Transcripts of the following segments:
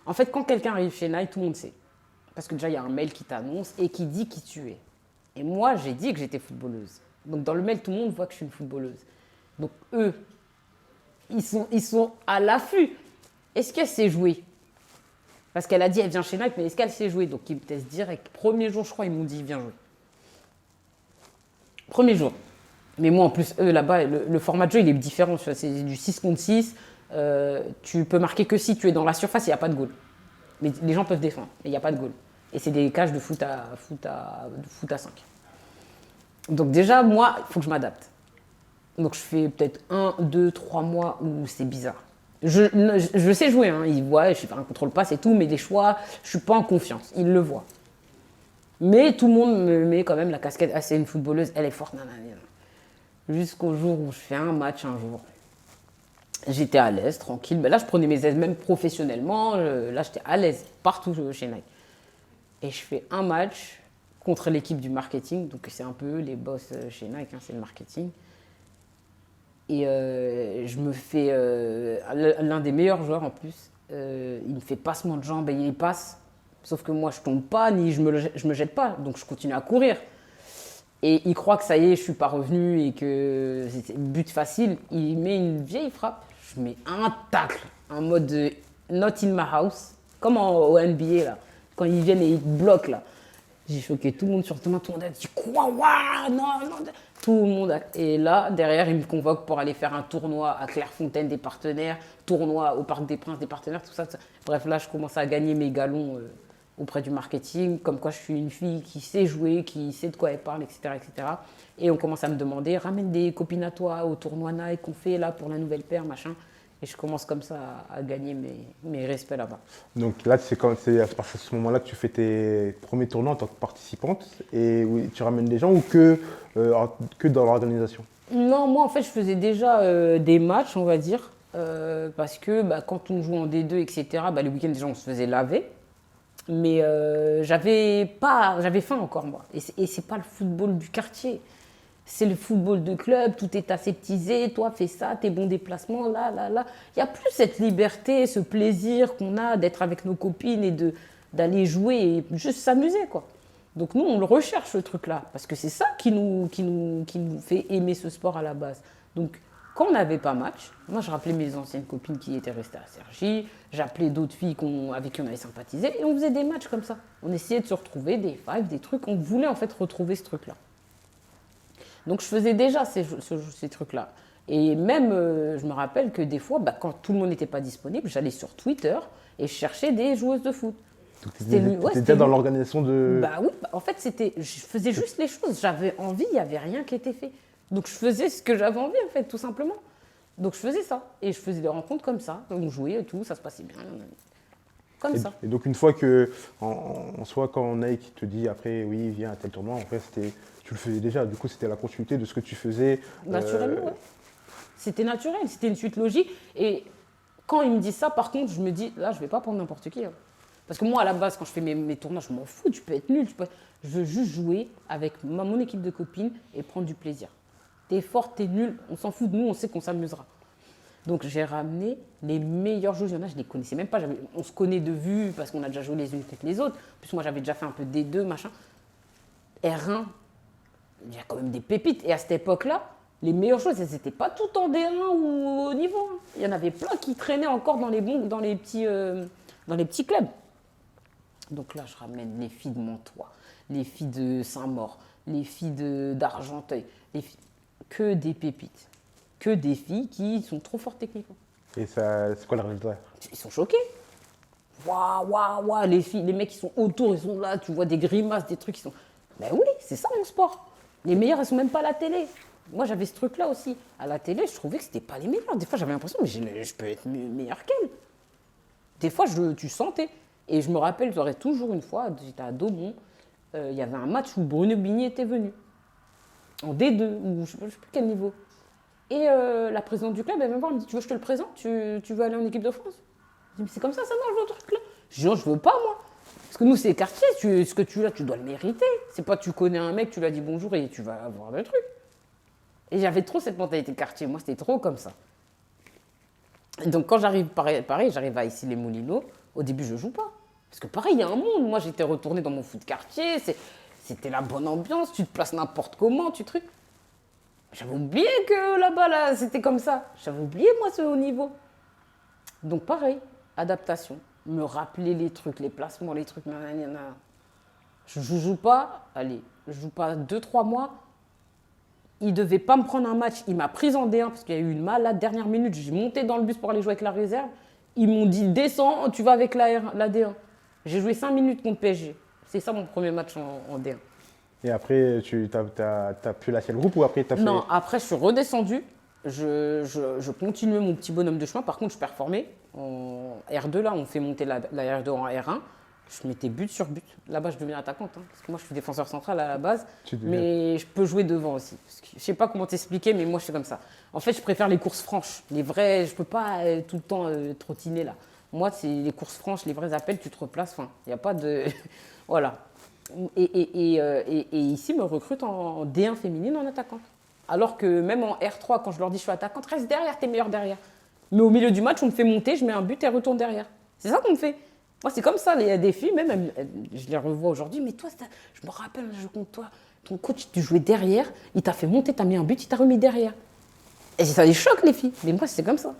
En fait, quand quelqu'un arrive chez Nike, tout le monde sait. Parce que déjà, il y a un mail qui t'annonce et qui dit qui tu es. Et moi, j'ai dit que j'étais footballeuse. Donc dans le mail, tout le monde voit que je suis une footballeuse. Donc eux, ils sont à l'affût. Est-ce qu'elle sait jouer? Parce qu'elle a dit, elle vient chez Nike, mais est-ce qu'elle sait jouer? Donc ils me testent direct. Premier jour, je crois, ils m'ont dit, viens jouer. Premier jour. Mais moi, en plus, eux, là-bas, le format de jeu, il est différent. C'est du 6 contre 6. Tu peux marquer que si tu es dans la surface, il n'y a pas de goal. Mais les gens peuvent défendre, mais il n'y a pas de goal. Et c'est des cages de foot à 5. Donc déjà, moi, il faut que je m'adapte. Donc je fais peut-être 1, 2, 3 mois où c'est bizarre. Je sais jouer, hein. Ils voient, je fais un contrôle passe et tout, mais des choix, je suis pas en confiance. Ils le voient. Mais tout le monde me met quand même la casquette. Ah, c'est une footballeuse, elle est forte, nanana. Jusqu'au jour où je fais un match un jour. J'étais à l'aise, tranquille. Mais là, je prenais mes aises, même professionnellement. Là, j'étais à l'aise partout chez Nike. Et je fais un match contre l'équipe du marketing. Donc, c'est un peu les boss chez Nike, hein, c'est le marketing. Et je me fais. L'un des meilleurs joueurs en plus, il me fait passement de jambes et il passe. Sauf que moi, je tombe pas, ni je me jette pas. Donc, je continue à courir. Et il croit que ça y est, je suis pas revenu et que c'était but facile. Il met une vieille frappe. Je mets un tacle en mode not in my house, comme au NBA là. Quand ils viennent et ils te bloquent là. J'ai choqué tout le monde sur tout le monde a dit quoi, waouh, non, non. Tout le monde Et là, derrière, ils me convoquent pour aller faire un tournoi à Clairefontaine des partenaires, tournoi au Parc des Princes des partenaires, tout ça. Bref, là, je commence à gagner mes galons auprès du marketing, comme quoi je suis une fille qui sait jouer, qui sait de quoi elle parle, etc., etc. Et on commence à me demander, ramène des copines à toi au tournoi Nike qu'on fait là pour la nouvelle paire, machin. Et je commence comme ça à gagner mes respects là-bas. Donc là, c'est à partir de ce moment-là que tu fais tes premiers tournois en tant que participante et oui, tu ramènes des gens ou que dans l'organisation? Non, moi en fait je faisais déjà des matchs, on va dire, parce que quand on joue en D2, etc., le week-end déjà on se faisait laver. Mais j'avais faim encore moi. Et c'est pas le football du quartier. C'est le football de club, tout est aseptisé, toi fais ça, tes bons déplacements, là, là, là. Il n'y a plus cette liberté, ce plaisir qu'on a d'être avec nos copines et d'aller jouer et juste s'amuser, quoi. Donc nous, on le recherche, ce truc-là, parce que c'est ça qui nous fait aimer ce sport à la base. Donc quand on n'avait pas match, moi je rappelais mes anciennes copines qui étaient restées à Cergy, j'appelais d'autres filles avec qui on avait sympathisé, et on faisait des matchs comme ça. On essayait de se retrouver, des fives, des trucs, on voulait en fait retrouver ce truc-là. Donc je faisais déjà ces trucs-là. Et même, je me rappelle que des fois, quand tout le monde n'était pas disponible, j'allais sur Twitter et je cherchais des joueuses de foot. Tu étais dans l'organisation de... Bah oui, en fait, je faisais juste les choses. J'avais envie, il n'y avait rien qui était fait. Donc je faisais ce que j'avais envie, en fait, tout simplement. Donc je faisais ça. Et je faisais des rencontres comme ça. On jouait et tout, ça se passait bien. Comme ça. Et donc une fois que, en soi, quand Nike te dit après, oui, viens à tel tournoi, en fait, tu le faisais déjà. Du coup, c'était la continuité de ce que tu faisais. Naturellement, ouais. C'était naturel, c'était une suite logique. Et quand ils me disent ça, par contre, je me dis, là, je ne vais pas prendre n'importe qui. Hein. Parce que moi, à la base, quand je fais mes tournois, je m'en fous, tu peux être nul. Je veux juste jouer avec mon équipe de copines et prendre du plaisir. T'es fort, t'es nul, on s'en fout de nous, on sait qu'on s'amusera. Donc j'ai ramené les meilleurs joueurs. Il y en a, je ne les connaissais même pas. On se connaît de vue parce qu'on a déjà joué les unes contre les autres. En plus, moi, j'avais déjà fait un peu D2, machin. R1, il y a quand même des pépites. Et à cette époque-là, les meilleures choses, elles n'étaient pas toutes en D1 ou au niveau. Hein. Il y en avait plein qui traînaient encore dans les petits clubs. Donc là, je ramène les filles de Montois, les filles de Saint-Maur, les filles d'Argenteuil, que des pépites, que des filles qui sont trop fortes techniquement. Et ça, c'est quoi le résultat? Ils sont choqués. Waouh, waouh, waouh, les mecs qui sont autour, ils sont là, tu vois des grimaces, des trucs, ils sont... Ben oui, c'est ça mon sport. Les meilleurs, elles sont même pas à la télé. Moi, j'avais ce truc-là aussi. À la télé, je trouvais que c'était pas les meilleurs. Des fois, j'avais l'impression, mais je peux être meilleur qu'elle. Des fois, tu sentais. Et je me rappelle, j'aurais toujours une fois, j'étais à Daumont, il y avait un match où Bruno Bigny était venu. En D2, ou je ne sais plus quel niveau. Et la présidente du club, elle vient me voir, elle me dit, tu veux que je te le présente, tu veux aller en équipe de France? Je dis, mais c'est comme ça marche le truc là. Je dis, non, je veux pas moi. Parce que nous, c'est quartier, ce que tu as, tu dois le mériter. C'est pas tu connais un mec, tu lui as dit bonjour et tu vas avoir le truc. Et j'avais trop cette mentalité quartier, moi c'était trop comme ça. Et donc quand j'arrive, pareil, j'arrive à Issy-les-Moulineaux, Au début, je joue pas. Parce que pareil, il y a un monde. Moi, j'étais retournée dans mon foot quartier. C'était la bonne ambiance. Tu te places n'importe comment, tu trucs. J'avais oublié que là-bas, là, c'était comme ça. J'avais oublié, moi, ce haut niveau. Donc, pareil, adaptation. Me rappeler les trucs, les placements, les trucs. Nanana. Je joue pas. Allez, je joue pas 2-3 mois. Il devait pas me prendre un match. Il m'a prise en D1 parce qu'il y a eu une malade dernière minute. J'ai monté dans le bus pour aller jouer avec la réserve. Ils m'ont dit descends, tu vas avec la D1. J'ai joué 5 minutes contre PSG. C'est ça mon premier match en D1. Et après, tu as pu lâcher le groupe ou après tu as fait. Non, après je suis redescendu. Je continuais mon petit bonhomme de chemin. Par contre, je performais. En R2, là, on fait monter la R2 en R1. Je mettais but sur but. Là-bas, je deviens attaquante. Parce que moi, je suis défenseur central à la base. Mais je peux jouer devant aussi. Parce que, je sais pas comment t'expliquer, mais moi, je suis comme ça. En fait, je préfère les courses franches. Les vraies, je peux pas tout le temps trottiner là. Moi, c'est les courses franches, les vrais appels, tu te replaces. Enfin, il n'y a pas de. Voilà. Et ici, me recrutent en D1 féminine en attaquante. Alors que même en R3, quand je leur dis je suis attaquante, reste derrière, t'es meilleur derrière. Mais au milieu du match, on me fait monter, je mets un but et retourne derrière. C'est ça qu'on me fait. Moi, c'est comme ça. Il y a des filles, même, je les revois aujourd'hui, mais toi, je me rappelle, je compte toi, ton coach, tu jouais derrière, il t'a fait monter, t'as mis un but, il t'a remis derrière. Et ça les choque, les filles. Mais moi, c'est comme ça.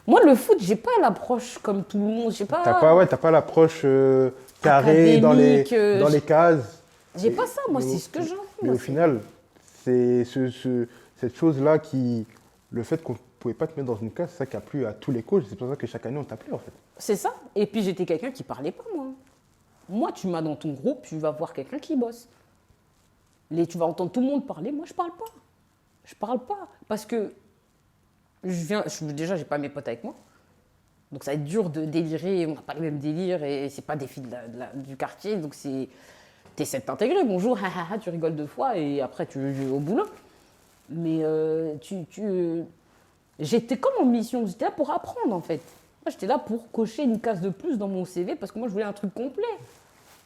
Moi, le foot, j'ai pas l'approche comme tout le monde. J'ai pas. T'as pas l'approche carrée dans les cases. J'ai pas ça, moi, c'est ce que j'ai envie. Mais au final, c'est cette chose-là qui. Le fait qu'on ne pouvait pas te mettre dans une case, c'est ça qui a plu à tous les coachs. C'est pour ça que chaque année, on t'a plu, en fait. C'est ça. Et puis, j'étais quelqu'un qui parlait pas, moi. Moi, tu m'as dans ton groupe, tu vas voir quelqu'un qui bosse. Tu vas entendre tout le monde parler. Moi, je parle pas. Je parle pas. Parce que déjà, j'ai pas mes potes avec moi. Donc, ça va être dur de délirer. On n'a pas les mêmes délires et c'est pas des filles du quartier. Donc, t'essaies de t'intégrer. Bonjour, tu rigoles 2 fois et après, tu joues au boulot. Mais j'étais comme en mission. J'étais là pour apprendre, en fait. Moi, j'étais là pour cocher une case de plus dans mon CV parce que moi, je voulais un truc complet.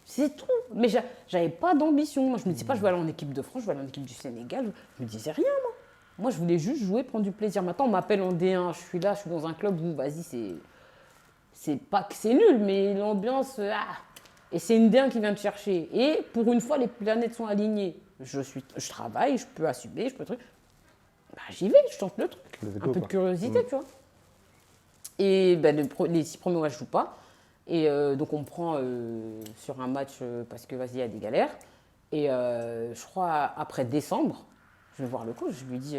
C'est tout. Mais j'avais pas d'ambition. Moi, je me disais pas, je vais aller en équipe de France, je vais aller en équipe du Sénégal. Je me disais rien, moi. Moi, je voulais juste jouer, prendre du plaisir. Maintenant, on m'appelle en D1. Je suis là, je suis dans un club où, vas-y, c'est pas que c'est nul, mais l'ambiance, et c'est une D1 qui vient te chercher. Et pour une fois, les planètes sont alignées. Je travaille, je peux assumer, je peux truc. Bah, j'y vais, je tente le truc. Un peu de curiosité, tu vois. Et ben, les 6 premiers mois, je joue pas. Et donc, on me prend sur un match parce que, vas-y, il y a des galères. Et je crois, après décembre, je vais voir le coach. Je lui dis,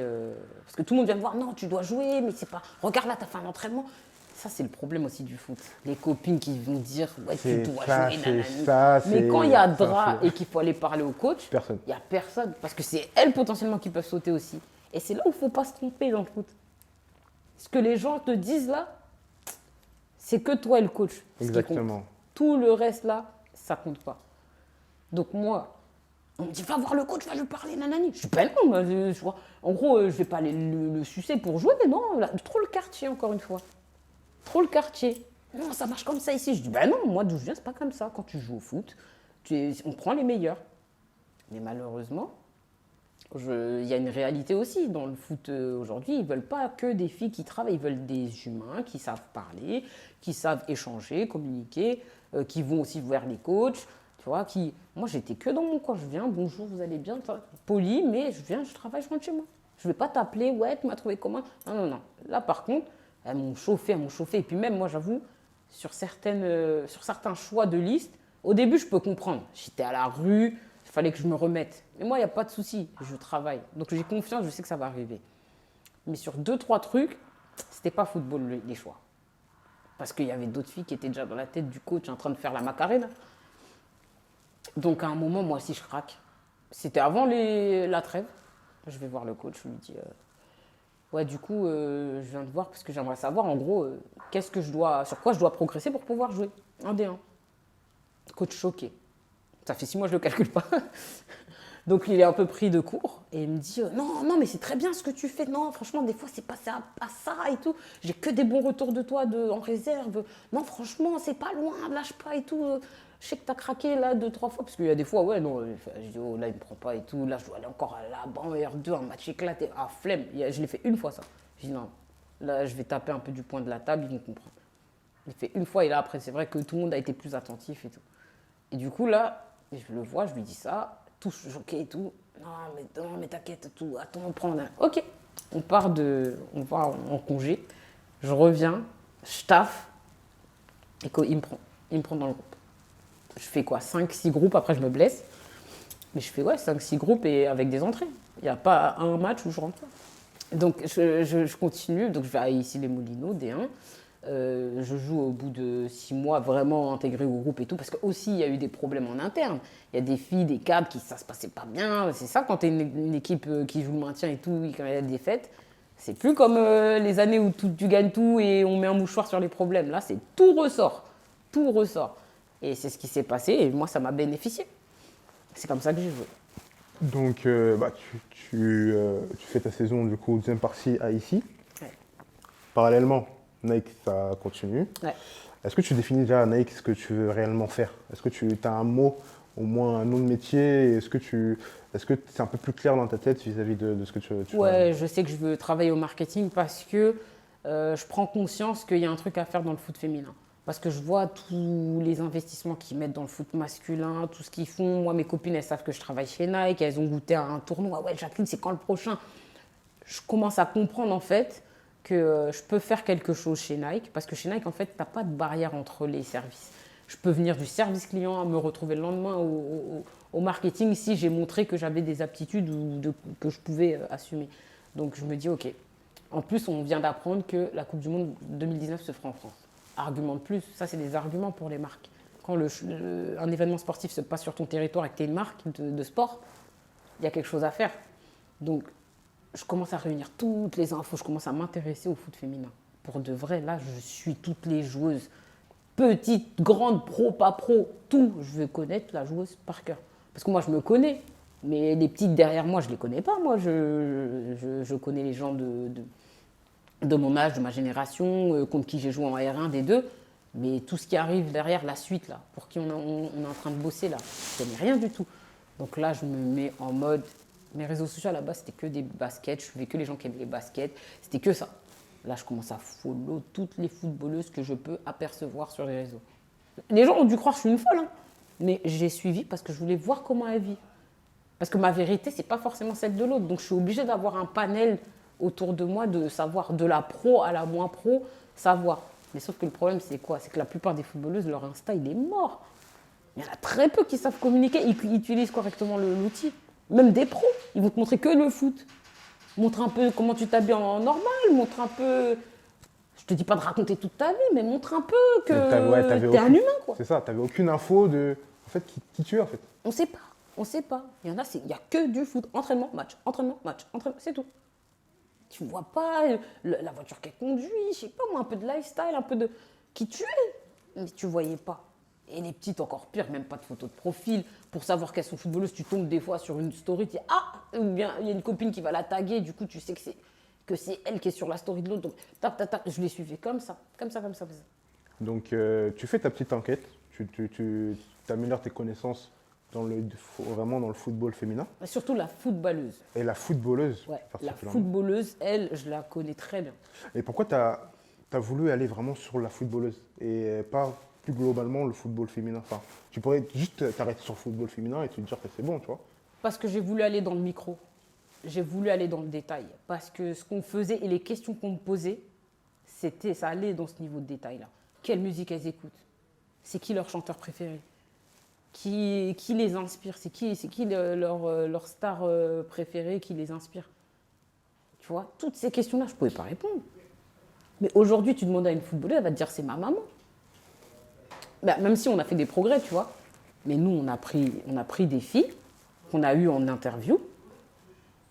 parce que tout le monde vient me voir, non, tu dois jouer, mais c'est pas. Regarde là, tu as fait un entraînement. Ça, c'est le problème aussi du foot. Les copines qui vont dire, ouais, tu dois jouer, nanani. Mais quand il y a drap et qu'il faut aller parler au coach, il n'y a personne. Parce que c'est elles potentiellement qui peuvent sauter aussi. Et c'est là où il ne faut pas se tromper dans le foot. Ce que les gens te disent là, c'est que toi et le coach. Exactement. Tout le reste là, ça compte pas. Donc moi, on me dit, va voir le coach, va lui parler, nanani. Je dis, ben non, en gros, je vais pas aller le sucer pour jouer, mais non, là, trop le quartier, encore une fois. Trop le quartier. Non, ça marche comme ça ici. Je dis, ben non, moi d'où je viens, c'est pas comme ça. Quand tu joues au foot, on prend les meilleurs. Mais malheureusement, il y a une réalité aussi dans le foot aujourd'hui. Ils veulent pas que des filles qui travaillent, ils veulent des humains qui savent parler, qui savent échanger, communiquer, qui vont aussi vers les coachs. Tu vois, moi, j'étais que dans mon coin. Je viens, bonjour, vous allez bien, poli, mais je viens, je travaille, je rentre chez moi. Je ne vais pas t'appeler, ouais, tu m'as trouvé comment. Non, non, non. Là, par contre, elles m'ont chauffé. Et puis même, moi, j'avoue, sur certains choix de liste, au début, je peux comprendre. J'étais à la rue, il fallait que je me remette. Mais moi, il n'y a pas de souci, je travaille. Donc, j'ai confiance, je sais que ça va arriver. Mais sur 2-3 trucs, c'était pas football, les choix. Parce qu'il y avait d'autres filles qui étaient déjà dans la tête du coach en train de faire la macarena. Donc, à un moment, moi aussi, je craque. C'était avant la trêve. Je vais voir le coach, je lui dis ouais, du coup, je viens de voir parce que j'aimerais savoir, en gros, sur quoi je dois progresser pour pouvoir jouer en D1. Coach choqué. Ça fait 6 mois que je ne le calcule pas. Donc, il est un peu pris de court et il me dit non, non, mais c'est très bien ce que tu fais. Non, franchement, des fois, c'est passé à ça et tout. J'ai que des bons retours de toi en réserve. Non, franchement, c'est pas loin, lâche pas et tout. Je sais que tu as craqué là 2-3 fois, parce qu'il y a des fois, ouais, non, je dis, oh là, il me prend pas et tout, là, je dois aller encore à la banc R2, un match éclaté, ah, flemme. Je l'ai fait une fois ça. Je dis, non, là, je vais taper un peu du point de la table, ils vont comprendre. Il fait une fois et là, après, c'est vrai que tout le monde a été plus attentif et tout. Et du coup, là, je le vois, je lui dis ça, tout choqué et tout. Non, mais t'inquiète, tout. Attends, on prend un. Ok. On va en congé. Je reviens, je taffe. Et il me prend. Il me prend dans le groupe. Je fais quoi 5-6 groupes, après je me blesse. Mais je fais 5-6 groupes et avec des entrées. Il n'y a pas un match où je rentre pas. Donc je continue, donc je vais à ici les Moulineaux, D1. Je joue au bout de 6 mois vraiment intégré au groupe et tout, parce qu'aussi il y a eu des problèmes en interne. Il y a des filles, des cadres qui ça se passait pas bien. C'est ça quand tu es une équipe qui joue le maintien et tout, quand il y a des défaites. C'est plus comme les années où tu gagnes tout et on met un mouchoir sur les problèmes. Là, c'est tout ressort. Tout ressort. Et c'est ce qui s'est passé et moi, ça m'a bénéficié. C'est comme ça que j'ai joué. Donc, tu fais ta saison du coup deuxième partie à ici. Ouais. Parallèlement, Nike, ça continue. Ouais. Est-ce que tu définis déjà à Nike ce que tu veux réellement faire? Est-ce que tu as un mot, au moins un nom de métier? Est-ce que c'est un peu plus clair dans ta tête vis-à-vis de ce que tu veux? Ouais, je sais que je veux travailler au marketing parce que je prends conscience qu'il y a un truc à faire dans le foot féminin. Parce que je vois tous les investissements qu'ils mettent dans le foot masculin, tout ce qu'ils font. Moi, mes copines, elles savent que je travaille chez Nike, elles ont goûté à un tournoi. Ouais, Jacqueline, c'est quand le prochain? Je commence à comprendre en fait que je peux faire quelque chose chez Nike. Parce que chez Nike, en fait, tu n'as pas de barrière entre les services. Je peux venir du service client à me retrouver le lendemain au marketing si j'ai montré que j'avais des aptitudes que je pouvais assumer. Donc je me dis, ok. En plus, on vient d'apprendre que la Coupe du Monde 2019 se fera en France. Argument de plus, ça c'est des arguments pour les marques. Quand un événement sportif se passe sur ton territoire et que tu es une marque de sport, il y a quelque chose à faire. Donc je commence à réunir toutes les infos, je commence à m'intéresser au foot féminin. Pour de vrai, là, je suis toutes les joueuses. Petites, grandes, pro, pas pro, tout. Je veux connaître la joueuse par cœur. Parce que moi, je me connais. Mais les petites derrière moi, je ne les connais pas. Moi, je connais les gens de mon âge, de ma génération, contre qui j'ai joué en R1, des deux. Mais tout ce qui arrive derrière, la suite, là, pour qui on est en train de bosser, là, je ne connais rien du tout. Donc là, je me mets en mode. Mes réseaux sociaux, à la base, c'était que des baskets. Je suivais que les gens qui aimaient les baskets. C'était que ça. Là, je commence à follow toutes les footballeuses que je peux apercevoir sur les réseaux. Les gens ont dû croire que je suis une folle, hein. Mais j'ai suivi parce que je voulais voir comment elle vit. Parce que ma vérité, c'est pas forcément celle de l'autre. Donc, je suis obligée d'avoir un panel autour de moi, de savoir de la pro à la moins pro, savoir. Mais sauf que le problème, c'est quoi? C'est que la plupart des footballeuses, leur Insta, il est mort. Il y en a très peu qui savent communiquer, ils utilisent correctement l'outil. Même des pros, ils vont te montrer que le foot. Montre un peu comment tu t'habilles en normal, montre un peu. Je te dis pas de raconter toute ta vie, mais montre un peu que t'es un humain, quoi. C'est ça, t'avais aucune info de en fait, qui tu es en fait. On sait pas, on sait pas. Il y en a, il y a que du foot. Entraînement, match, entraînement, c'est tout. Tu vois pas la voiture qu'elle conduit, je sais pas moi, un peu de lifestyle, un peu de qui tu es. Mais tu voyais pas. Et les petites, encore pire, même pas de photo de profil. Pour savoir qu'elles sont footballeuses, tu tombes des fois sur une story, tu dis ah, ou bien il y a une copine qui va la taguer, du coup tu sais que c'est elle qui est sur la story de l'autre. Donc je les suivais comme ça. Donc tu fais ta petite enquête, tu améliores tes connaissances vraiment dans le football féminin. Et surtout la footballeuse. Et la footballeuse. Ouais, la footballeuse, elle, je la connais très bien. Et pourquoi tu as voulu aller vraiment sur la footballeuse et pas plus globalement le football féminin? Enfin, tu pourrais juste t'arrêter sur le football féminin et te dire que c'est bon, tu vois. Parce que j'ai voulu aller dans le micro. J'ai voulu aller dans le détail. Parce que ce qu'on faisait et les questions qu'on me posait, ça allait dans ce niveau de détail-là. Quelle musique elles écoutent? C'est qui leur chanteur préféré? Qui les inspire? C'est qui leur star préférée qui les inspire? Tu vois, toutes ces questions-là, je ne pouvais pas répondre. Mais aujourd'hui, tu demandes à une footballeuse, elle va te dire c'est ma maman. Ben, même si on a fait des progrès, tu vois. Mais nous, on a pris des filles qu'on a eues en interview.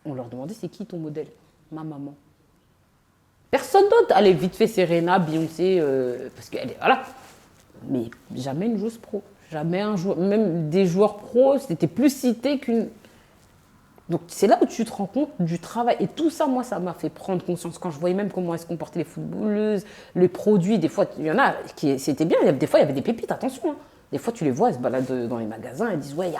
On leur demandait c'est qui ton modèle? Ma maman. Personne d'autre. Allez, vite fait, Serena, Beyoncé, parce qu'elle est. Voilà. Mais jamais une joueuse pro. Jamais un joueur. Même des joueurs pro, c'était plus cité qu'une. Donc c'est là où tu te rends compte du travail. Et tout ça, moi, ça m'a fait prendre conscience. Quand je voyais même comment elles se comportaient les footballeuses, les produits, des fois, il y en a qui c'était bien. Des fois, il y avait des pépites, attention. Hein. Des fois, tu les vois, elles se baladent dans les magasins, elles disent ouais,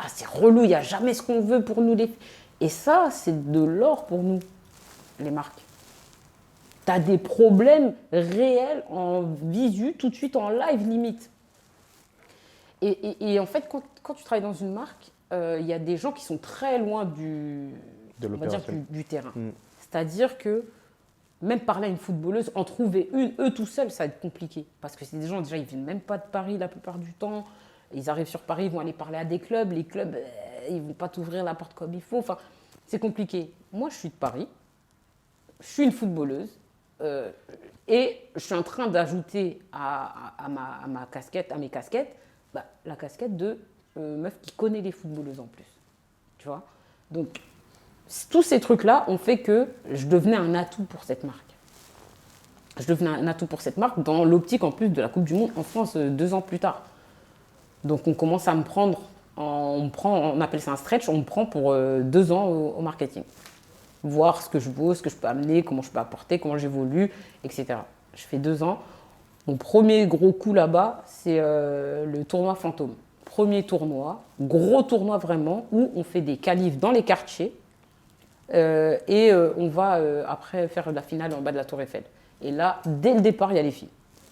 c'est relou, il n'y a jamais ce qu'on veut pour nous les. Et ça, c'est de l'or pour nous, les marques. Tu as des problèmes réels en visu, tout de suite en live limite. Et en fait, quand tu travailles dans une marque, il y a des gens qui sont très loin De on va dire l'opération. du terrain. Mm. C'est-à-dire que même parler à une footballeuse, en trouver une, eux tout seuls, ça va être compliqué. Parce que c'est des gens, déjà, ils viennent même pas de Paris la plupart du temps. Ils arrivent sur Paris, ils vont aller parler à des clubs. Les clubs, ils vont pas t'ouvrir la porte comme il faut. Enfin, c'est compliqué. Moi, je suis de Paris. Je suis une footballeuse. Et je suis en train d'ajouter à ma casquette, à mes casquettes, la casquette de meuf qui connaît les footballeuses en plus. Tu vois? Donc, tous ces trucs-là ont fait que je devenais un atout pour cette marque. Je devenais un atout pour cette marque dans l'optique en plus de la Coupe du Monde en France 2 ans plus tard. Donc on commence à me prendre, on appelle ça un stretch, on me prend pour 2 ans au marketing. Voir ce que je vaux, ce que je peux amener, comment je peux apporter, comment j'évolue, etc. Je fais 2 ans. Mon premier gros coup là-bas, c'est le tournoi Fantôme. Premier tournoi, gros tournoi vraiment, où on fait des qualifs dans les quartiers. On va après faire la finale en bas de la Tour Eiffel. Et là, dès le départ, il y a les filles.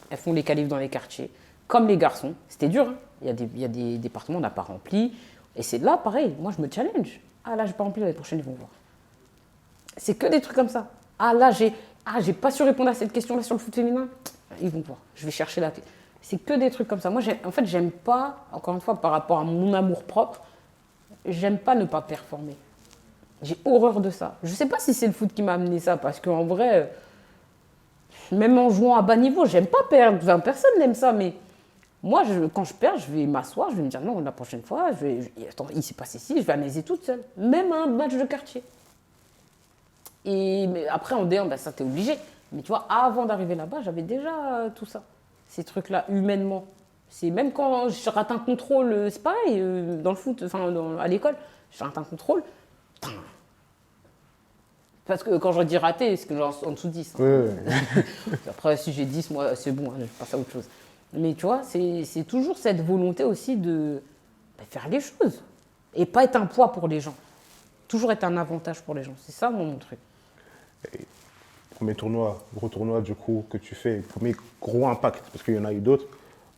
Elles font les qualifs dans les quartiers, comme les garçons. C'était dur, hein. Il y a des départements, on n'a pas rempli. Et c'est là, pareil, moi je me challenge. Ah là, je n'ai pas rempli, l'année prochaine, ils vont voir. C'est que des trucs comme ça. Ah là, j'ai pas su répondre à cette question-là sur le foot féminin. Ils vont voir. Je vais chercher la. C'est que des trucs comme ça. Moi, en fait, j'aime pas, encore une fois, par rapport à mon amour propre, j'aime pas ne pas performer. J'ai horreur de ça. Je sais pas si c'est le foot qui m'a amené ça, parce qu'en vrai, même en jouant à bas niveau, j'aime pas perdre. Enfin, personne n'aime ça, mais moi, quand je perds, je vais m'asseoir, je vais me dire non, la prochaine fois, attends, il s'est passé ci, je vais analyser toute seule. Même un match de quartier. Mais après, en D1, ça, t'es obligé. Mais tu vois, avant d'arriver là-bas, j'avais déjà tout ça. Ces trucs-là, humainement. C'est même quand je rate un contrôle, c'est pareil, dans le foot, enfin, à l'école, je rate un contrôle. Putain. Parce que quand je dis raté, c'est que j'ai en dessous de 10. Hein. Ouais. Après, si j'ai 10, moi, c'est bon, hein, je passe à autre chose. Mais tu vois, c'est toujours cette volonté aussi de faire les choses. Et pas être un poids pour les gens. Toujours être un avantage pour les gens. C'est ça mon truc. Premier tournoi, gros tournoi du coup que tu fais, premier gros impact, parce qu'il y en a eu d'autres,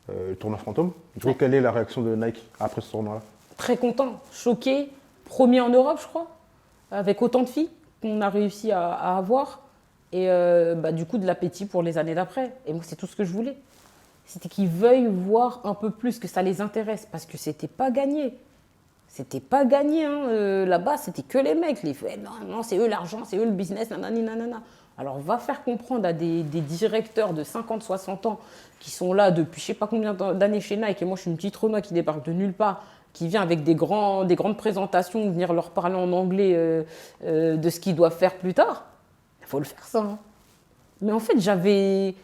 le tournoi Fantôme. Du coup, quelle est la réaction de Nike après ce tournoi-là? Très content, choqué, premier en Europe, je crois, avec autant de filles qu'on a réussi à avoir. Et du coup, de l'appétit pour les années d'après. Et moi, c'est tout ce que je voulais. C'était qu'ils veuillent voir un peu plus, que ça les intéresse, parce que c'était pas gagné. C'était pas gagné, hein. Là-bas, c'était que les mecs. Non, c'est eux l'argent, c'est eux le business, nanani, nanana. Alors, va faire comprendre à des directeurs de 50, 60 ans qui sont là depuis je sais pas combien d'années chez Nike, et moi, je suis une petite Renoir qui débarque de nulle part, qui vient avec des grandes présentations, venir leur parler en anglais de ce qu'ils doivent faire plus tard. Il faut le faire, ça. Hein. Mais en fait, j'étais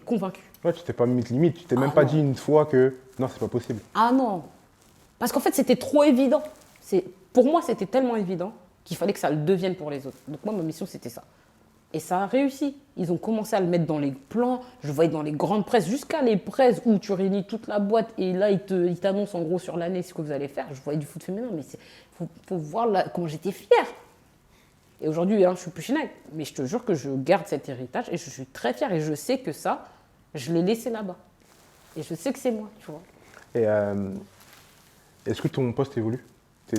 convaincue. Ouais, tu t'es pas mis de limite, tu t'es même Ah pas non. dit une fois que non, c'est pas possible. Ah non. Parce qu'en fait, c'était trop évident. Pour moi, c'était tellement évident qu'il fallait que ça le devienne pour les autres. Donc moi, ma mission, c'était ça. Et ça a réussi. Ils ont commencé à le mettre dans les plans. Je voyais dans les grandes presses, jusqu'à les presses où tu réunis toute la boîte et là, ils t'annoncent en gros sur l'année ce que vous allez faire. Je voyais du foot féminin, mais faut voir là, comment j'étais fière. Et aujourd'hui, hein, je suis plus chez Nike. Mais je te jure que je garde cet héritage et je suis très fière. Et je sais que ça, je l'ai laissé là-bas. Et je sais que c'est moi, tu vois. Et est-ce que ton poste évolue?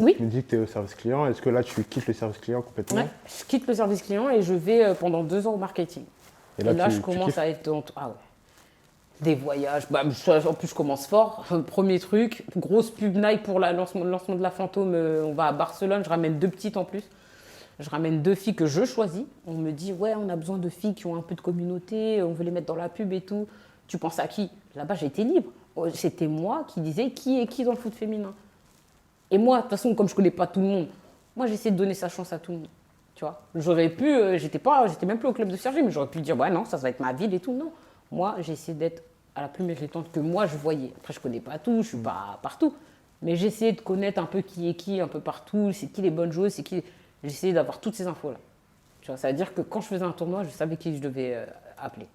Oui. Tu me dis que tu es au service client. Est-ce que là, tu quittes le service client complètement? Ouais, je quitte le service client et je vais pendant 2 ans au marketing. Et là, je commence kiffes? à être ah ouais, des voyages. En plus, je commence fort. Premier truc, grosse pub Nike pour le lancement de la Fantôme. On va à Barcelone. Je ramène 2 petites en plus. Je ramène 2 filles que je choisis. On me dit, ouais, on a besoin de filles qui ont un peu de communauté. On veut les mettre dans la pub et tout. Tu penses à qui? Là-bas, j'ai été libre. C'était moi qui disais qui est qui dans le foot féminin. Et moi, de toute façon, comme je ne connais pas tout le monde, moi, j'essaie de donner sa chance à tout le monde. Tu vois, j'aurais pu, j'étais même plus au club de Cergy, mais j'aurais pu dire, ouais, non, ça va être ma ville et tout. Non, moi, j'essaie d'être à la plus méritante que moi, je voyais. Après, je ne connais pas tout, je ne suis pas partout. Mais j'essaie de connaître un peu qui est qui, un peu partout, c'est qui les bonnes joueuses, c'est qui. J'essayais d'avoir toutes ces infos-là. Tu vois, ça veut dire que quand je faisais un tournoi, je savais qui je devais appeler.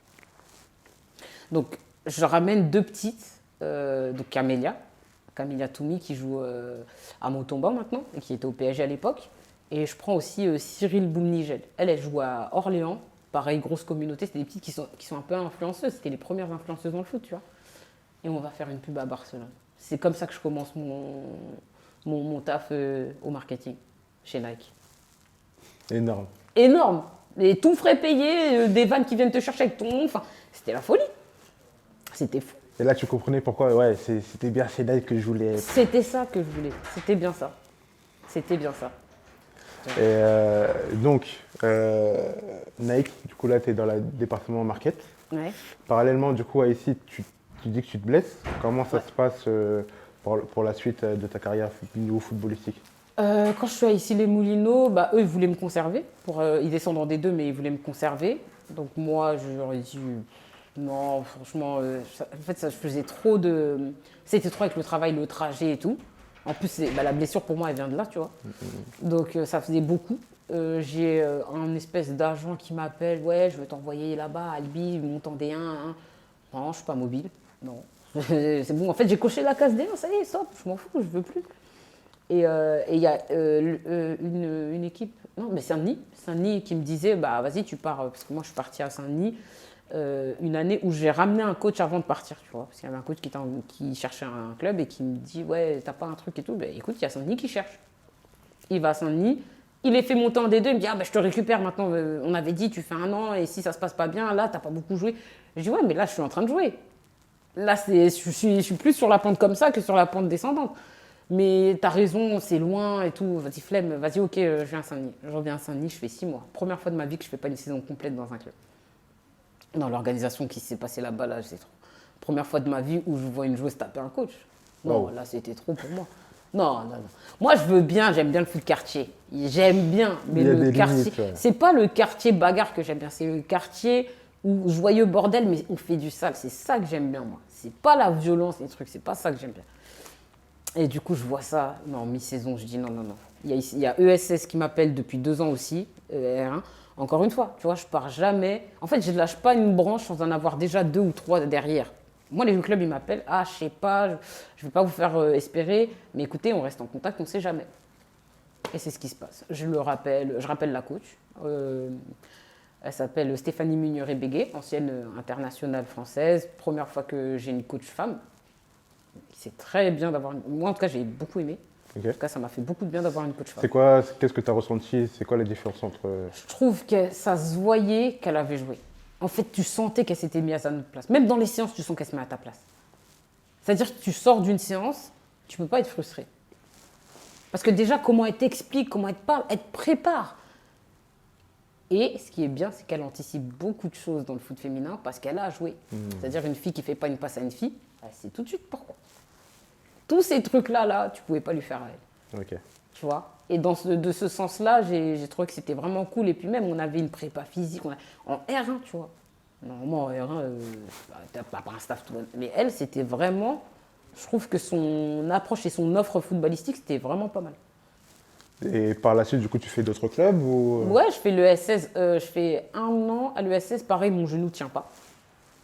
Donc, je ramène 2 petites, de Camélia Toumi qui joue à Montauban maintenant et qui était au PSG à l'époque. Et je prends aussi Cyril Boumnigel. Elle joue à Orléans. Pareil, grosse communauté. C'était des petites qui sont un peu influenceuses. C'était les premières influenceuses dans le foot, tu vois. Et on va faire une pub à Barcelone. C'est comme ça que je commence mon taf au marketing chez Nike. Énorme. Énorme. Et tout frais payé, des vannes qui viennent te chercher avec ton nom. Enfin, c'était la folie. C'était fou. Et là, tu comprenais pourquoi, ouais, c'était bien chez Nike que je voulais être. C'était ça que je voulais. C'était bien ça. C'était bien ça. Et donc, Nike, du coup, là, tu es dans le département market. Ouais. Parallèlement, du coup, à ici, tu dis que tu te blesses. Comment ça Ouais. se passe pour la suite de ta carrière niveau footballistique? Quand je suis à Issy-les-Moulineaux, bah, eux, ils voulaient me conserver. Ils descendent en D2, mais ils voulaient me conserver. Donc moi, je leur ai dit, non, franchement, en fait, ça, je faisais trop de... C'était trop avec le travail, le trajet et tout. En plus, la blessure, pour moi, elle vient de là, tu vois. Donc ça faisait beaucoup. J'ai un espèce d'agent qui m'appelle, ouais, je veux t'envoyer là-bas, Albi, montant D1. Hein. Non, je suis pas mobile. Non. C'est bon, en fait, j'ai coché la case D1, ça y est, stop, je m'en fous, je veux plus. Et il y a une équipe, non, mais Saint-Denis qui me disait, bah vas-y, tu pars, parce que moi je suis partie à Saint-Denis une année où j'ai ramené un coach avant de partir, tu vois, parce qu'il y avait un coach qui cherchait un club et qui me dit, ouais, t'as pas un truc et tout, ben écoute, il y a Saint-Denis qui cherche. Il va à Saint-Denis, il est fait monter en D2, il me dit, ah ben je te récupère maintenant, on avait dit, tu fais un an et si ça se passe pas bien, là, t'as pas beaucoup joué. Je dis, ouais, mais là, je suis en train de jouer. Là, je suis plus sur la pente comme ça que sur la pente descendante. Mais t'as raison, c'est loin et tout. Vas-y, flemme, vas-y, ok, je viens à Saint-Denis. Je reviens à Saint-Denis, je fais 6 mois. Première fois de ma vie que je fais pas une saison complète dans un club. Dans l'organisation qui s'est passée là-bas, là, c'est trop. Première fois de ma vie où je vois une joueuse taper un coach. Non, Wow. là, c'était trop pour moi. Non, non, non. Moi, je veux bien, j'aime bien le foot quartier. J'aime bien, mais Il y a le des quartier, limites, ouais. c'est pas le quartier bagarre que j'aime bien, c'est le quartier où joyeux bordel, mais on fait du sale. C'est ça que j'aime bien, moi. C'est pas la violence, les trucs, c'est pas ça que j'aime bien. Et du coup, je vois ça, non, mi-saison, je dis non, non, non. Il y a ESS qui m'appelle depuis 2 ans aussi, R1. Encore une fois, tu vois, je pars jamais. En fait, je ne lâche pas une branche sans en avoir déjà 2 ou 3 derrière. Moi, les clubs, ils m'appellent, ah, je sais pas, je ne vais pas vous faire espérer, mais écoutez, on reste en contact, on ne sait jamais. Et c'est ce qui se passe. Je rappelle la coach. Elle s'appelle Stéphanie Mugneret-Béguet, ancienne internationale française. Première fois que j'ai une coach femme. C'est très bien d'avoir Moi, en tout cas, j'ai beaucoup aimé. Ok. En tout cas, ça m'a fait beaucoup de bien d'avoir une coach femme. C'est quoi, qu'est-ce que tu as ressenti? C'est quoi la différence entre. Je trouve que ça se voyait qu'elle avait joué. En fait, tu sentais qu'elle s'était mise à notre place. Même dans les séances, tu sens qu'elle se met à ta place. C'est-à-dire que tu sors d'une séance, tu ne peux pas être frustré. Parce que déjà, comment elle t'explique, comment elle te parle, elle te prépare. Et ce qui est bien, c'est qu'elle anticipe beaucoup de choses dans le foot féminin parce qu'elle a joué. C'est-à-dire une fille qui ne fait pas une passe à une fille, elle sait tout de suite pourquoi. Tous ces trucs-là, tu ne pouvais pas lui faire à elle. Ok. Tu vois. Et de ce sens-là, j'ai trouvé que c'était vraiment cool. Et puis même, on avait une prépa physique en R1, tu vois. Normalement, en R1, t'as pas un staff tout. Mais elle, c'était vraiment... Je trouve que son approche et son offre footballistique, c'était vraiment pas mal. Et par la suite, du coup, tu fais d'autres clubs ou. Ouais, je fais l'ESS. Je fais 1 an à l'ESS. Pareil, mon genou ne tient pas.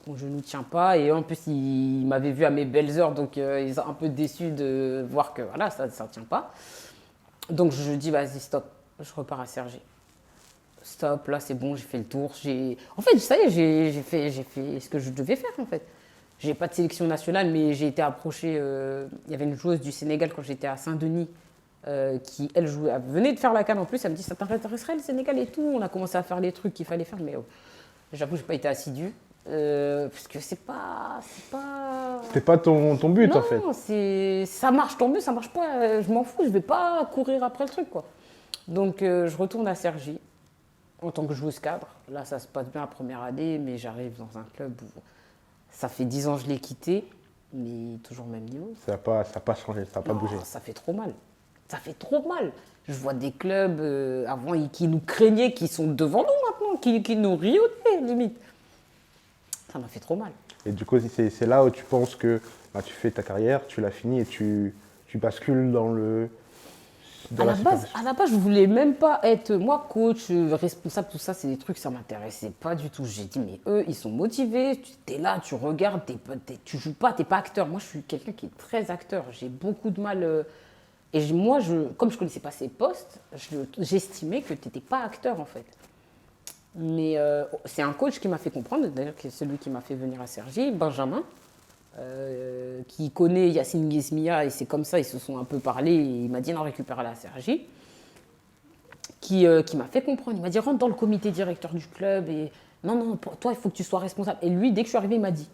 Mon genou ne tient pas. Et en plus, il m'avait vu à mes belles heures. Donc, ils sont un peu déçus de voir que voilà, ça ne tient pas. Donc, je dis, vas-y, stop. Je repars à Cergy. Stop, là, c'est bon, j'ai fait le tour. En fait, ça y est, j'ai fait ce que je devais faire, en fait. J'ai pas de sélection nationale, mais j'ai été approchée. Il y avait une joueuse du Sénégal quand j'étais à Saint-Denis. Qui, elle, elle venait de faire la CAN en plus, elle me dit ça t'intéresserait le Sénégal et tout. On a commencé à faire les trucs qu'il fallait faire, mais j'avoue, j'ai pas été assidue. Parce que c'est pas. C'est pas ton but Non, en fait. ça marche, tant mieux, ça marche pas, je m'en fous, je vais pas courir après le truc, quoi. Donc, je retourne à Cergy en tant que joueuse cadre. Là, ça se passe bien la première année, mais j'arrive dans un club où ça fait 10 ans que je l'ai quitté, mais toujours au même niveau. Ça n'a pas changé, ça n'a pas bougé. Ça fait trop mal. Ça fait trop mal. Je vois des clubs avant qui nous craignaient, qui sont devant nous maintenant, qui nous riotaient, limite. Ça m'a fait trop mal. Et du coup, c'est là où tu penses que bah, tu fais ta carrière, tu l'as finie et tu bascules dans la supervision. À la base, je voulais même pas être, moi, coach, responsable, tout ça, c'est des trucs, ça m'intéressait pas du tout. J'ai dit, mais eux, ils sont motivés, tu es là, tu regardes, tu joues pas, t'es pas acteur. Moi, je suis quelqu'un qui est très acteur. J'ai beaucoup de mal. Et moi, comme je ne connaissais pas ces postes, j'estimais que tu n'étais pas acteur en fait. Mais c'est un coach qui m'a fait comprendre, d'ailleurs c'est celui qui m'a fait venir à Cergy, Benjamin, qui connaît Yacine Guesmia et c'est comme ça, ils se sont un peu parlé et il m'a dit non, récupère-la à Cergy, qui m'a fait comprendre. Il m'a dit rentre dans le comité directeur du club et non, pour toi il faut que tu sois responsable. Et lui, dès que je suis arrivé, il m'a dit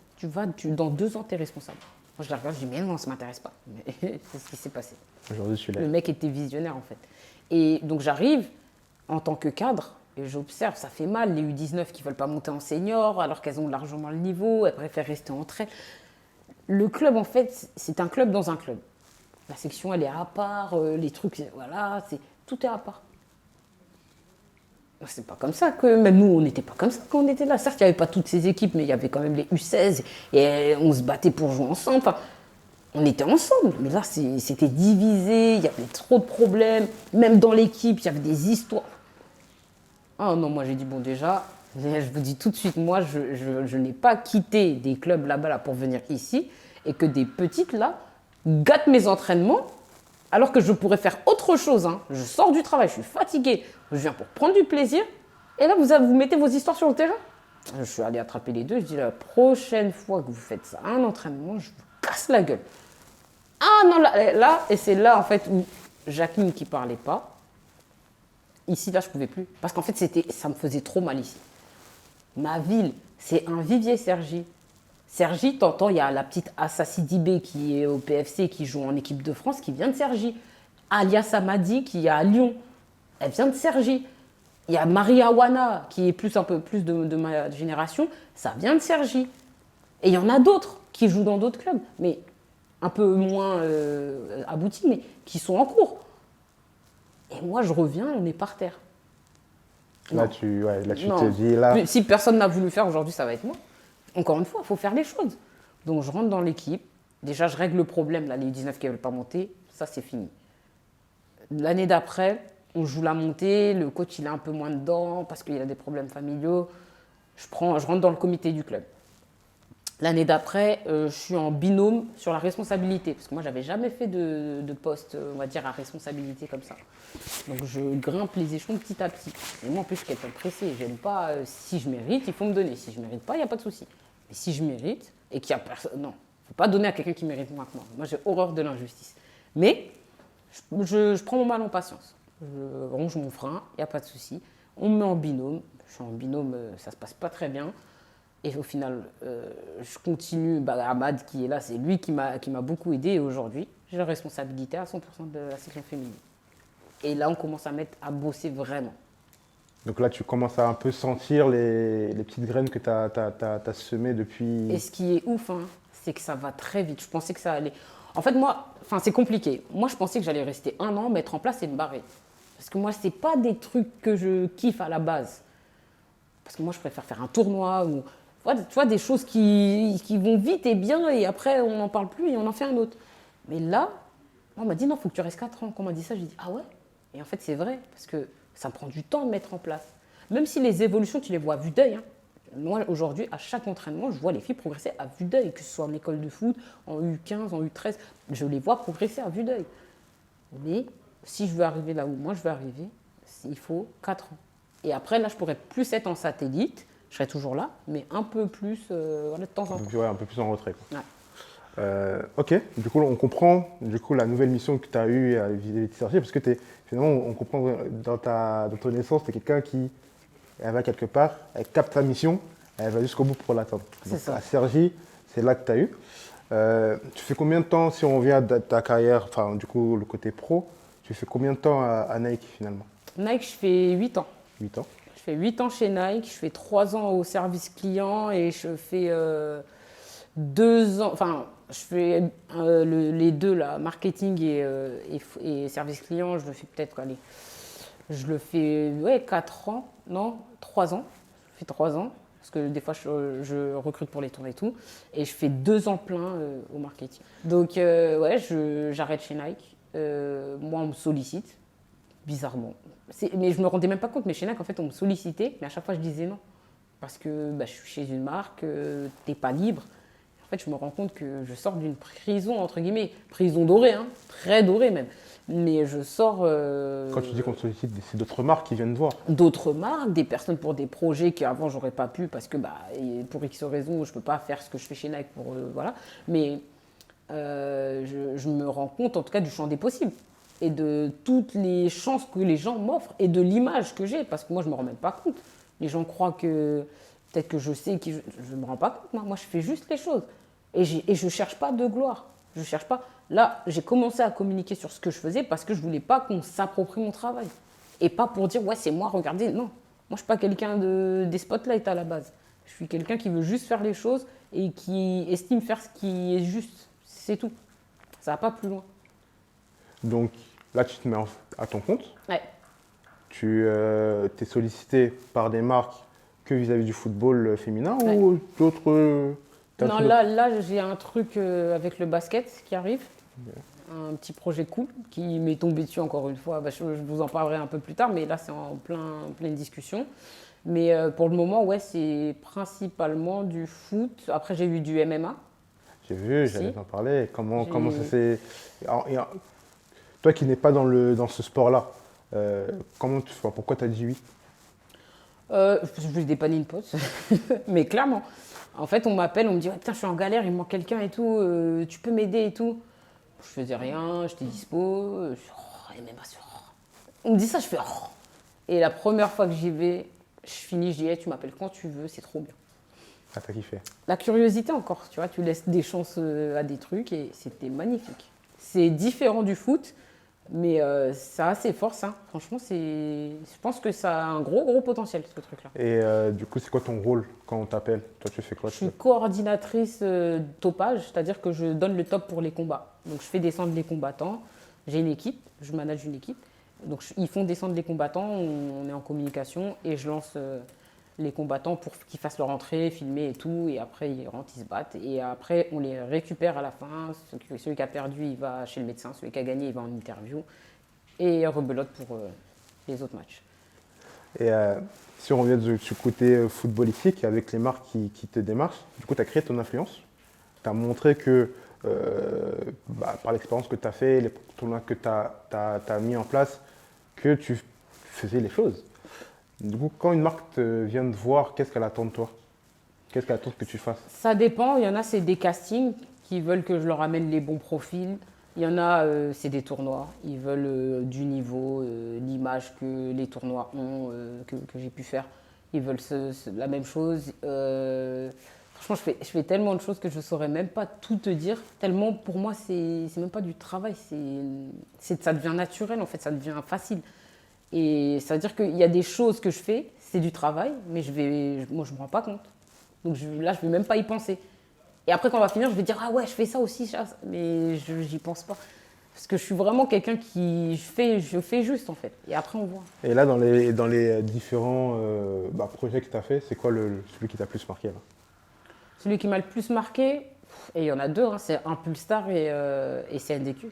dans 2 ans, tu es responsable. Moi je la regarde, je dis mais non, ça ne m'intéresse pas. Mais c'est ce qui s'est passé. Aujourd'hui, je suis là. Le mec était visionnaire en fait. Et donc j'arrive en tant que cadre et j'observe, ça fait mal, les U19 qui ne veulent pas monter en senior alors qu'elles ont largement le niveau, elles préfèrent rester entre elles. Le club en fait, c'est un club dans un club. La section elle est à part, les trucs, voilà, tout est à part. C'est pas comme ça que, même nous on n'était pas comme ça quand on était là. Certes il n'y avait pas toutes ces équipes mais il y avait quand même les U16 et on se battait pour jouer ensemble. Enfin, on était ensemble, mais là c'était divisé, il y avait trop de problèmes, même dans l'équipe, il y avait des histoires. Ah non, moi j'ai dit, bon déjà, je vous dis tout de suite, moi je n'ai pas quitté des clubs là-bas là, pour venir ici, et que des petites là gâtent mes entraînements, alors que je pourrais faire autre chose. Hein. Je sors du travail, je suis fatigué, je viens pour prendre du plaisir, et là vous mettez vos histoires sur le terrain. Je suis allé attraper les deux, je dis, la prochaine fois que vous faites ça, un entraînement, je vous casse la gueule. Ah non, là, et c'est là en fait où Jacqueline qui parlait pas, ici là je pouvais plus, parce qu'en fait ça me faisait trop mal ici. Ma ville, c'est un vivier Cergy. Cergy, t'entends, il y a la petite Assa Sidibé qui est au PFC, qui joue en équipe de France, qui vient de Cergy. Alia Samadi qui est à Lyon, elle vient de Cergy. Il y a Marie Awana qui est un peu plus de ma génération, ça vient de Cergy. Et il y en a d'autres qui jouent dans d'autres clubs, mais un peu moins aboutis, mais qui sont en cours. Et moi, je reviens, on est par terre. Là, tu te dis, là... Si personne n'a voulu faire, aujourd'hui, ça va être moi. Encore une fois, il faut faire les choses. Donc, je rentre dans l'équipe. Déjà, je règle le problème, là, les U19 qui ne veulent pas monter. Ça, c'est fini. L'année d'après, on joue la montée. Le coach, il est un peu moins dedans parce qu'il a des problèmes familiaux. Je rentre dans le comité du club. L'année d'après, je suis en binôme sur la responsabilité. Parce que moi, je n'avais jamais fait de poste, on va dire, à responsabilité comme ça. Donc, je grimpe les échelons petit à petit. Et moi, en plus, je suis quelqu'un pressé. J'aime pas, si je mérite, il faut me donner. Si je ne mérite pas, il n'y a pas de souci. Mais si je mérite et qu'il n'y a personne... Non, il ne faut pas donner à quelqu'un qui mérite moins que moi. Moi, j'ai horreur de l'injustice. Mais je prends mon mal en patience. Je ronge mon frein, il n'y a pas de souci. On me met en binôme. Je suis en binôme, ça ne se passe pas très bien. Et au final, je continue. Ahmad qui est là, c'est lui qui m'a beaucoup aidé. Et aujourd'hui, j'ai la responsabilité à 100% de la section féminine. Et là, on commence à bosser vraiment. Donc là, tu commences à un peu sentir les petites graines que tu as semées depuis... Et ce qui est ouf, hein, c'est que ça va très vite. Je pensais que ça allait... En fait, c'est compliqué. Moi, je pensais que j'allais rester 1 an, mettre en place et me barrer. Parce que moi, ce n'est pas des trucs que je kiffe à la base. Parce que moi, je préfère faire un tournoi ou... Tu vois, des choses qui vont vite et bien, et après, on n'en parle plus et on en fait un autre. Mais là, on m'a dit, non, il faut que tu restes 4 ans. Quand on m'a dit ça, j'ai dit, ah ouais? Et en fait, c'est vrai, parce que ça prend du temps de mettre en place. Même si les évolutions, tu les vois à vue d'œil. Hein. Moi, aujourd'hui, à chaque entraînement, je vois les filles progresser à vue d'œil, que ce soit en école de foot, en U15, en U13. Je les vois progresser à vue d'œil. Mais si je veux arriver là où moi je veux arriver, il faut 4 ans. Et après, là, je pourrais plus être en satellite. Je serai toujours là, mais un peu plus de temps en temps. Ouais, un peu plus en retrait. Quoi. Ouais. Ok, du coup, on comprend la nouvelle mission que tu as eue à vis-à-vis de Cergy, parce que finalement, on comprend dans ton essence, tu es quelqu'un qui elle va quelque part, elle capte sa mission, elle va jusqu'au bout pour l'atteindre. C'est ça. À Cergy, c'est là que tu as eu. Tu fais combien de temps, si on revient de ta carrière, enfin, du coup, le côté pro, tu fais combien de temps à Nike finalement? Nike, je fais 8 ans. 8 ans. Je fais 8 ans chez Nike, je fais 3 ans au service client et je fais 2 ans, enfin, je fais les deux là, marketing et service client, je le fais peut-être, allez, je le fais 4 ans, non, 3 ans, je fais 3 ans, parce que des fois je recrute pour les tours et tout, et je fais 2 ans plein au marketing. Donc j'arrête chez Nike, moi on me sollicite, bizarrement. Mais je me rendais même pas compte, mais chez Nike, en fait, on me sollicitait, mais à chaque fois, je disais non. Parce que je suis chez une marque, t'es pas libre. En En fait, je me rends compte que je sors d'une prison, entre guillemets, prison dorée, hein, très dorée même. Mais je sors Quand tu dis qu'on te sollicite, c'est d'autres marques qui viennent voir. d'autres marques, des personnes pour des projets qu'avant j'aurais pas pu parce que pour X raisons, je peux pas faire ce que je fais chez Nike pour voilà. Mais je me rends compte en tout cas du champ des possibles et de toutes les chances que les gens m'offrent et de l'image que j'ai parce que moi je me rends même pas compte. Les gens croient que peut-être que je sais qui je me rends pas compte. Moi je fais juste les choses et je cherche pas de gloire. Je cherche pas. Là, j'ai commencé à communiquer sur ce que je faisais parce que je voulais pas qu'on s'approprie mon travail. Et pas pour dire, ouais, c'est moi, regardez. Non, moi, je suis pas quelqu'un des spotlights à la base. Je suis quelqu'un qui veut juste faire les choses et qui estime faire ce qui est juste. C'est tout. Ça va pas plus loin. Donc là, tu te mets à ton compte. Ouais. Tu es sollicité par des marques que vis-à-vis du football féminin Ouais. ou d'autres. Non, là j'ai un truc avec le basket qui arrive. Un petit projet cool qui m'est tombé dessus encore une fois. Je vous en parlerai un peu plus tard, mais là c'est en pleine discussion. Mais pour le moment, ouais, c'est principalement du foot. Après, j'ai eu du MMA. J'ai vu, Si. j'allais t'en parler. Comment ça s'est. Toi qui n'es pas dans ce sport-là, pourquoi tu as dit oui? Je voulais dépanner une pote, mais clairement. En fait, on m'appelle, on me dit ouais, putain, je suis en galère, il me manque quelqu'un et tout, tu peux m'aider et tout. Je faisais rien, j'étais dispo. Je fais, oh, MMA sur. On me dit ça, je fais oh. Et la première fois que j'y vais, je finis, je dis hey, tu m'appelles quand tu veux, c'est trop bien. Ah, t'as kiffé. La curiosité encore, tu vois, tu laisses des chances à des trucs et c'était magnifique. C'est différent du foot, mais ça a ses forces. Hein. Franchement, je pense que ça a un gros potentiel, ce truc-là. Et du coup, c'est quoi ton rôle quand on t'appelle? Toi, tu fais quoi? Je suis coordinatrice topage, c'est-à-dire que je donne le top pour les combats. Donc je fais descendre les combattants. J'ai une équipe, je manage une équipe. Donc ils font descendre les combattants, on est en communication et je lance les combattants pour qu'ils fassent leur entrée, filmer et tout. Et après ils rentrent, ils se battent. Et après on les récupère à la fin. Celui qui a perdu, il va chez le médecin. Celui qui a gagné, il va en interview. Et rebelote pour les autres matchs. Et si on revient du côté footballistique, avec les marques qui te démarchent, du coup, tu as créé ton influence. Tu as montré que, par l'expérience que tu as fait, les tournois que tu as mis en place, que tu faisais les choses. Du coup, quand une marque vient te voir, qu'est-ce qu'elle attend de toi? Qu'est-ce qu'elle attend que tu fasses? Ça dépend. Il y en a, c'est des castings qui veulent que je leur amène les bons profils. Il y en a, c'est des tournois. Ils veulent du niveau, l'image que les tournois ont, que j'ai pu faire. Ils veulent la même chose. Franchement, je fais tellement de choses que je ne saurais même pas tout te dire. Tellement, pour moi, c'est même pas du travail. Ça devient naturel, en fait. Ça devient facile. Et ça veut dire qu'il y a des choses que je fais, c'est du travail, mais moi, je ne me rends pas compte. Donc là, je ne vais même pas y penser. Et après, quand on va finir, je vais dire « Ah ouais, je fais ça aussi, ça. » Mais je n'y pense pas. Parce que je suis vraiment quelqu'un qui… Je fais juste, en fait. Et après, on voit. Et là, dans les différents projets que tu as fait, c'est quoi celui qui t'a plus marqué là? Celui qui m'a le plus marqué, et il y en a deux, hein, c'est Impulstar et CNDQ.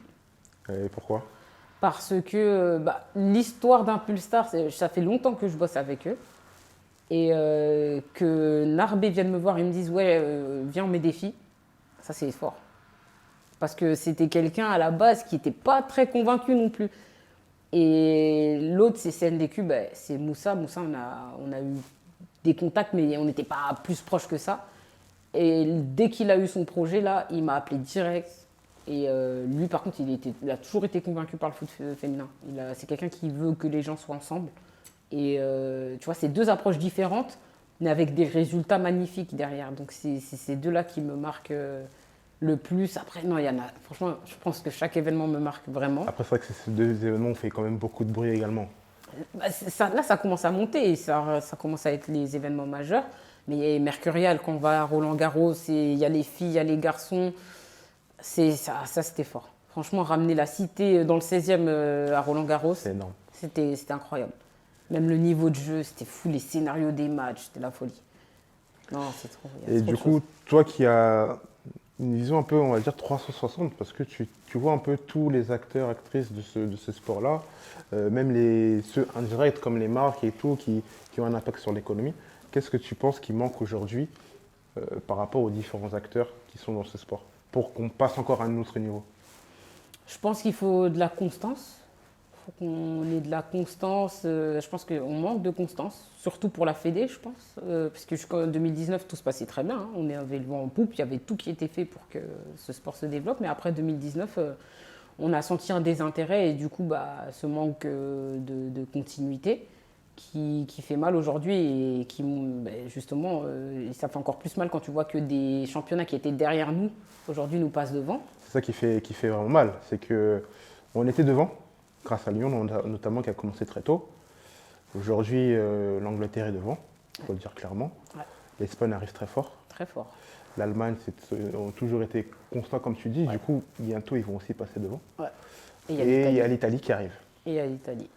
Et pourquoi? Parce que l'histoire d'Impulstar, ça fait longtemps que je bosse avec eux. Et que Narbé vienne me voir et me dise ouais, viens on met des filles, ça c'est fort. Parce que c'était quelqu'un à la base qui n'était pas très convaincu non plus. Et l'autre c'est CNDQ, c'est Moussa. Moussa, on a eu des contacts mais on n'était pas plus proches que ça. Et dès qu'il a eu son projet là, il m'a appelé direct. Et lui par contre il a toujours été convaincu par le foot féminin. C'est quelqu'un qui veut que les gens soient ensemble. Et tu vois, c'est deux approches différentes, mais avec des résultats magnifiques derrière. Donc c'est ces deux-là qui me marquent le plus. Après, non, il y en a. Franchement, je pense que chaque événement me marque vraiment. Après, c'est vrai que ces deux événements ont fait quand même beaucoup de bruit également. Là, ça commence à monter et ça commence à être les événements majeurs. Mais Mercurial, quand on va à Roland-Garros, il y a les filles, il y a les garçons. Ça, c'était fort. Franchement, ramener la cité dans le 16e à Roland-Garros, C'est énorme. C'était incroyable. Même le niveau de jeu, c'était fou, les scénarios des matchs, c'était la folie. Non, c'est trop. Et du coup, toi qui as une vision un peu, on va dire, 360, parce que tu vois un peu tous les acteurs, actrices de ce sport-là, même ceux indirects comme les marques et tout, qui ont un impact sur l'économie. Qu'est-ce que tu penses qui manque aujourd'hui par rapport aux différents acteurs qui sont dans ce sport pour qu'on passe encore à un autre niveau? Je pense qu'il faut de la constance. Il faut qu'on ait de la constance. Je pense qu'on manque de constance, surtout pour la Fédé, je pense. Parce que jusqu'en 2019, tout se passait très bien, hein. On avait le vent en poupe, il y avait tout qui était fait pour que ce sport se développe. Mais après 2019, on a senti un désintérêt et du coup, ce manque de continuité qui fait mal aujourd'hui et qui, justement, ça fait encore plus mal quand tu vois que des championnats qui étaient derrière nous, aujourd'hui, nous passent devant. C'est ça qui fait vraiment mal. C'est qu'on était devant, grâce à Lyon notamment, qui a commencé très tôt. Aujourd'hui, l'Angleterre est devant, il faut le dire clairement. Ouais. L'Espagne arrive très fort. Très fort. L'Allemagne ont toujours été constants, comme tu dis. Ouais. Du coup, bientôt, ils vont aussi passer devant. Ouais. Et il y a l'Italie qui arrive. Et il y a l'Italie.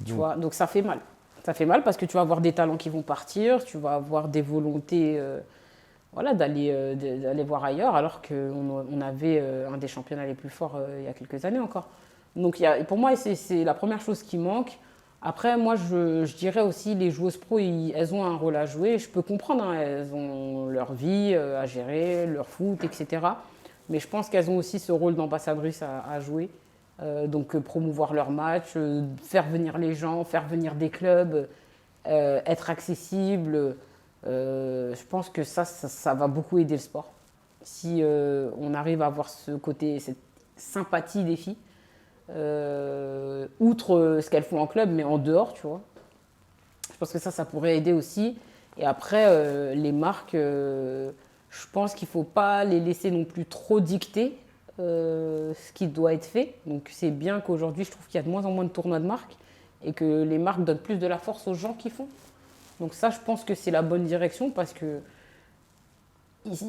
Tu vois, donc ça fait mal. Ça fait mal parce que tu vas avoir des talents qui vont partir, tu vas avoir des volontés d'aller voir ailleurs, alors qu'on avait un des championnats les plus forts il y a quelques années encore. Donc pour moi, c'est la première chose qui manque. Après, moi, je dirais aussi, les joueuses pro, elles ont un rôle à jouer. Je peux comprendre, hein, elles ont leur vie à gérer, leur foot, etc. Mais je pense qu'elles ont aussi ce rôle d'ambassadrice à jouer. Donc promouvoir leurs matchs, faire venir les gens, faire venir des clubs, être accessible. Je pense que ça va beaucoup aider le sport. Si on arrive à avoir ce côté, cette sympathie des filles, outre ce qu'elles font en club, mais en dehors, tu vois. Je pense que ça pourrait aider aussi. Et après, les marques, je pense qu'il ne faut pas les laisser non plus trop dicter ce qui doit être fait. Donc c'est bien qu'aujourd'hui, je trouve qu'il y a de moins en moins de tournois de marques et que les marques donnent plus de la force aux gens qui font. Donc ça, je pense que c'est la bonne direction parce que...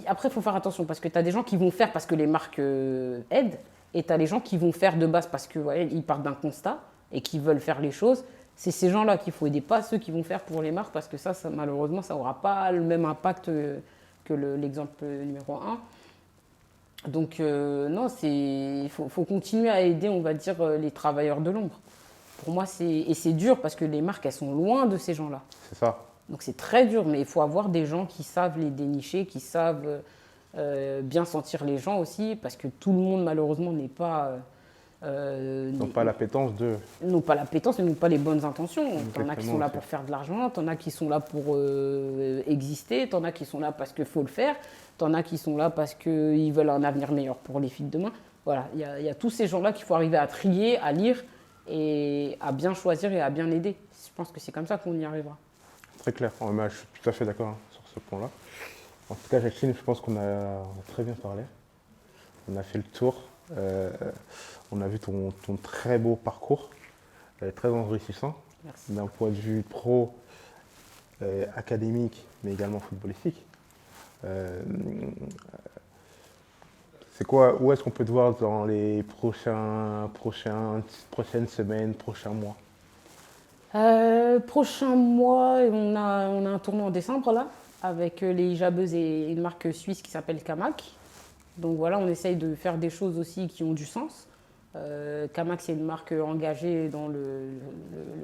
Après, il faut faire attention parce que tu as des gens qui vont faire parce que les marques aident et tu as les gens qui vont faire de base parce qu'ils partent d'un constat et qui veulent faire les choses. C'est ces gens-là qu'il faut aider, pas ceux qui vont faire pour les marques parce que ça malheureusement, ça n'aura pas le même impact que l'exemple numéro 1. Donc non, il faut continuer à aider, on va dire, les travailleurs de l'ombre. Pour moi, c'est dur parce que les marques, elles sont loin de ces gens-là. C'est ça. Donc c'est très dur, mais il faut avoir des gens qui savent les dénicher, qui savent bien sentir les gens aussi, parce que tout le monde, malheureusement, n'est pas... N'ont pas l'appétence de... N'ont pas l'appétence, mais n'ont pas les bonnes intentions. T'en as qui sont là aussi. pour faire de l'argent, t'en as qui sont là pour exister, t'en as qui sont là parce qu'il faut le faire, t'en as qui sont là parce qu'ils veulent un avenir meilleur pour les filles de demain. Voilà, il y a tous ces gens-là qu'il faut arriver à trier, à lire et à bien choisir et à bien aider. Je pense que c'est comme ça qu'on y arrivera. Très clair. Je suis tout à fait d'accord sur ce point-là. En tout cas, Jacqueline, je pense qu'on a très bien parlé. On a fait le tour. On a vu ton très beau parcours, très enrichissant. Merci. D'un point de vue pro, académique, mais également footballistique. C'est quoi, où est-ce qu'on peut te voir dans les prochaines semaines, prochains mois? Prochain mois, on a un tournoi en décembre là, avec les hijabeuses et une marque suisse qui s'appelle Camac. Donc voilà, on essaye de faire des choses aussi qui ont du sens. Camac, c'est une marque engagée dans le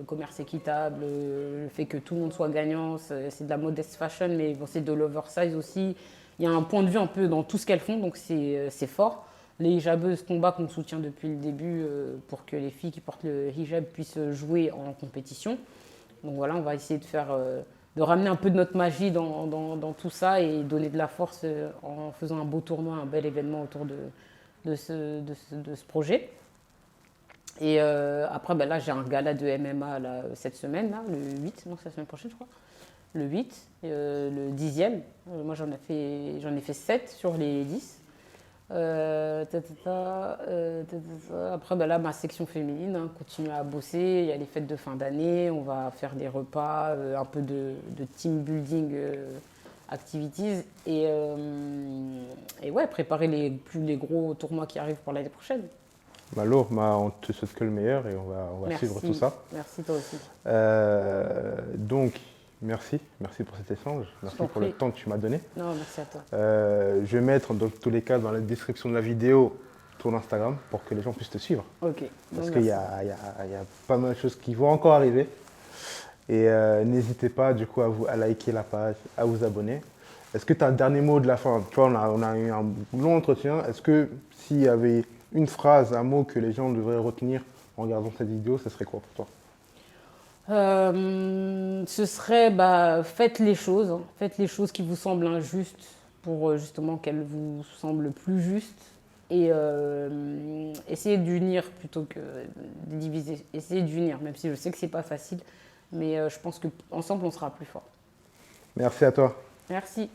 commerce équitable, le fait que tout le monde soit gagnant. C'est de la modest fashion, mais bon, c'est de l'oversize aussi. Il y a un point de vue un peu dans tout ce qu'elles font, donc c'est fort. Les hijabeuses combat qu'on soutient depuis le début pour que les filles qui portent le hijab puissent jouer en compétition. Donc voilà, on va essayer de ramener un peu de notre magie dans tout ça et donner de la force en faisant un beau tournoi, un bel événement autour de ce projet. Et après, là, j'ai un gala de MMA là, cette semaine, là, le 8, non, c'est la semaine prochaine, je crois. Le 8, le 10e. Moi, j'en ai fait 7 sur les 10. Après, là, ma section féminine, hein, continue à bosser. Il y a les fêtes de fin d'année, on va faire des repas, un peu de team building activities et ouais, préparer les gros tournois qui arrivent pour l'année prochaine. Malo, on te souhaite que le meilleur et on va suivre tout ça. Merci, toi aussi. Donc, merci pour cet échange. Merci pour le temps que tu m'as donné. Non, merci à toi. Je vais mettre dans tous les cas dans la description de la vidéo ton Instagram pour que les gens puissent te suivre. Ok. Parce qu'il y a pas mal de choses qui vont encore arriver. Et n'hésitez pas du coup à liker la page, à vous abonner. Est-ce que tu as un dernier mot de la fin? Tu vois, on a eu un long entretien. Est-ce que s'il y avait une phrase, un mot que les gens devraient retenir en regardant cette vidéo, ce serait quoi pour toi? Ce serait, faites les choses qui vous semblent injustes pour justement qu'elles vous semblent plus justes et essayez d'unir plutôt que de diviser. Essayez d'unir, même si je sais que c'est pas facile, mais je pense qu'ensemble on sera plus fort. Merci à toi. Merci.